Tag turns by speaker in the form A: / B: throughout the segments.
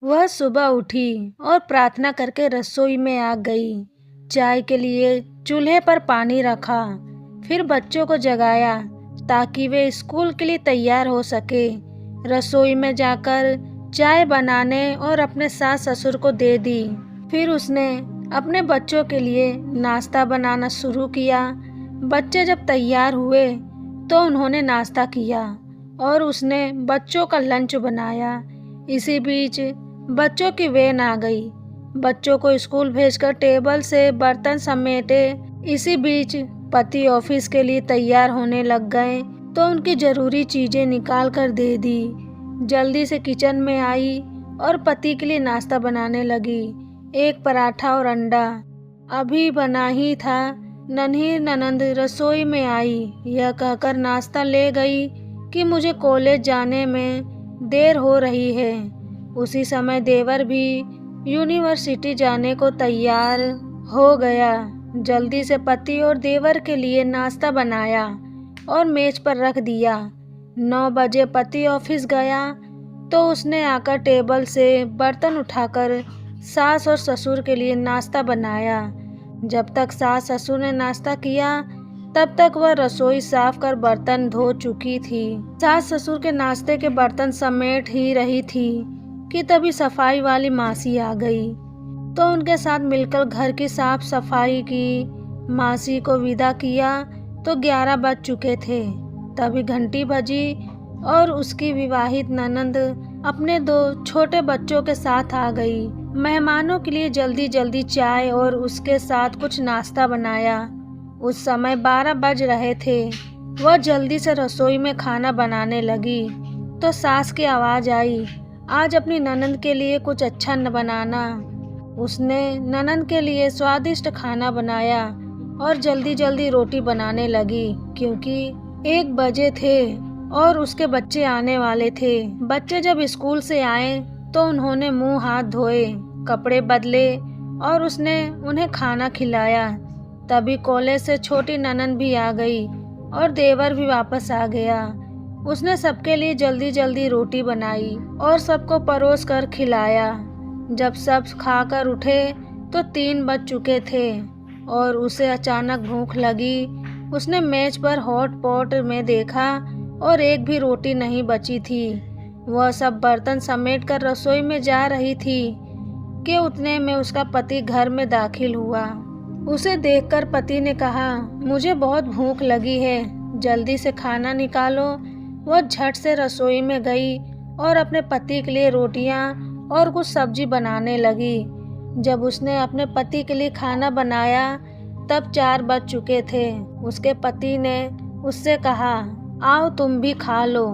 A: वह सुबह उठी और प्रार्थना करके रसोई में आ गई। चाय के लिए चूल्हे पर पानी रखा, फिर बच्चों को जगाया ताकि वे स्कूल के लिए तैयार हो सके। रसोई में जाकर चाय बनाने और अपने सास ससुर को दे दी। फिर उसने अपने बच्चों के लिए नाश्ता बनाना शुरू किया। बच्चे जब तैयार हुए तो उन्होंने नाश्ता किया और उसने बच्चों का लंच बनाया। इसी बीच बच्चों की वैन आ गई। बच्चों को स्कूल भेजकर टेबल से बर्तन समेटे। इसी बीच पति ऑफिस के लिए तैयार होने लग गए तो उनकी जरूरी चीजें निकाल कर दे दी। जल्दी से किचन में आई और पति के लिए नाश्ता बनाने लगी। एक पराठा और अंडा अभी बना ही था, नन्ही ननंद रसोई में आई। यह कहकर नाश्ता ले गई कि मुझे कॉलेज जाने में देर हो रही है। उसी समय देवर भी यूनिवर्सिटी जाने को तैयार हो गया। जल्दी से पति और देवर के लिए नाश्ता बनाया और मेज पर रख दिया। 9 बजे पति ऑफिस गया तो उसने आकर टेबल से बर्तन उठाकर सास और ससुर के लिए नाश्ता बनाया। जब तक सास ससुर ने नाश्ता किया तब तक वह रसोई साफ कर बर्तन धो चुकी थी। सास ससुर के नाश्ते के बर्तन समेट ही रही थी कि तभी सफाई वाली मासी आ गई तो उनके साथ मिलकर घर की साफ सफाई की। मासी को विदा किया तो 11 बज चुके थे। तभी घंटी बजी और उसकी विवाहित ननंद अपने 2 छोटे बच्चों के साथ आ गई। मेहमानों के लिए जल्दी जल्दी चाय और उसके साथ कुछ नाश्ता बनाया। उस समय 12 बज रहे थे। वह जल्दी से रसोई में खाना बनाने लगी तो सास की आवाज़ आई, आज अपनी ननंद के लिए कुछ अच्छा न बनाना। उसने ननंद के लिए स्वादिष्ट खाना बनाया और जल्दी जल्दी रोटी बनाने लगी क्योंकि 1 बजे थे और उसके बच्चे आने वाले थे। बच्चे जब स्कूल से आए तो उन्होंने मुंह हाथ धोए, कपड़े बदले और उसने उन्हें खाना खिलाया। तभी कॉलेज से छोटी ननंद भी आ गई और देवर भी वापस आ गया। उसने सबके लिए जल्दी जल्दी रोटी बनाई और सबको परोस कर खिलाया। जब सब खाकर उठे तो 3 बज चुके थे और उसे अचानक भूख लगी। उसने मेज पर हॉट पॉट में देखा और एक भी रोटी नहीं बची थी। वह सब बर्तन समेट कर रसोई में जा रही थी कि उतने में उसका पति घर में दाखिल हुआ। उसे देखकर पति ने कहा, मुझे बहुत भूख लगी है, जल्दी से खाना निकालो। वह झट से रसोई में गई और अपने पति के लिए रोटियां और कुछ सब्जी बनाने लगी। जब उसने अपने पति के लिए खाना बनाया तब 4 बज चुके थे। उसके पति ने उससे कहा, आओ तुम भी खा लो।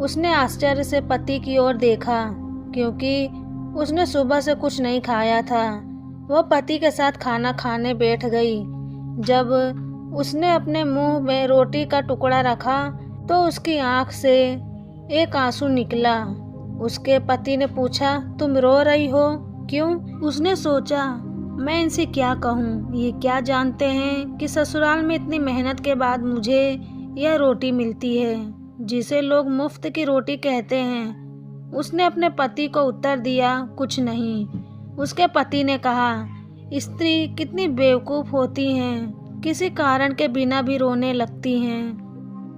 A: उसने आश्चर्य से पति की ओर देखा क्योंकि उसने सुबह से कुछ नहीं खाया था। वह पति के साथ खाना खाने बैठ गई। जब उसने अपने मुंह में रोटी का टुकड़ा रखा तो उसकी आंख से एक आंसू निकला। उसके पति ने पूछा, तुम रो रही हो, क्यों? उसने सोचा, मैं इनसे क्या कहूँ, ये क्या जानते हैं कि ससुराल में इतनी मेहनत के बाद मुझे यह रोटी मिलती है जिसे लोग मुफ्त की रोटी कहते हैं। उसने अपने पति को उत्तर दिया, कुछ नहीं। उसके पति ने कहा, स्त्री कितनी बेवकूफ़ होती हैं, किसी कारण के बिना भी रोने लगती हैं।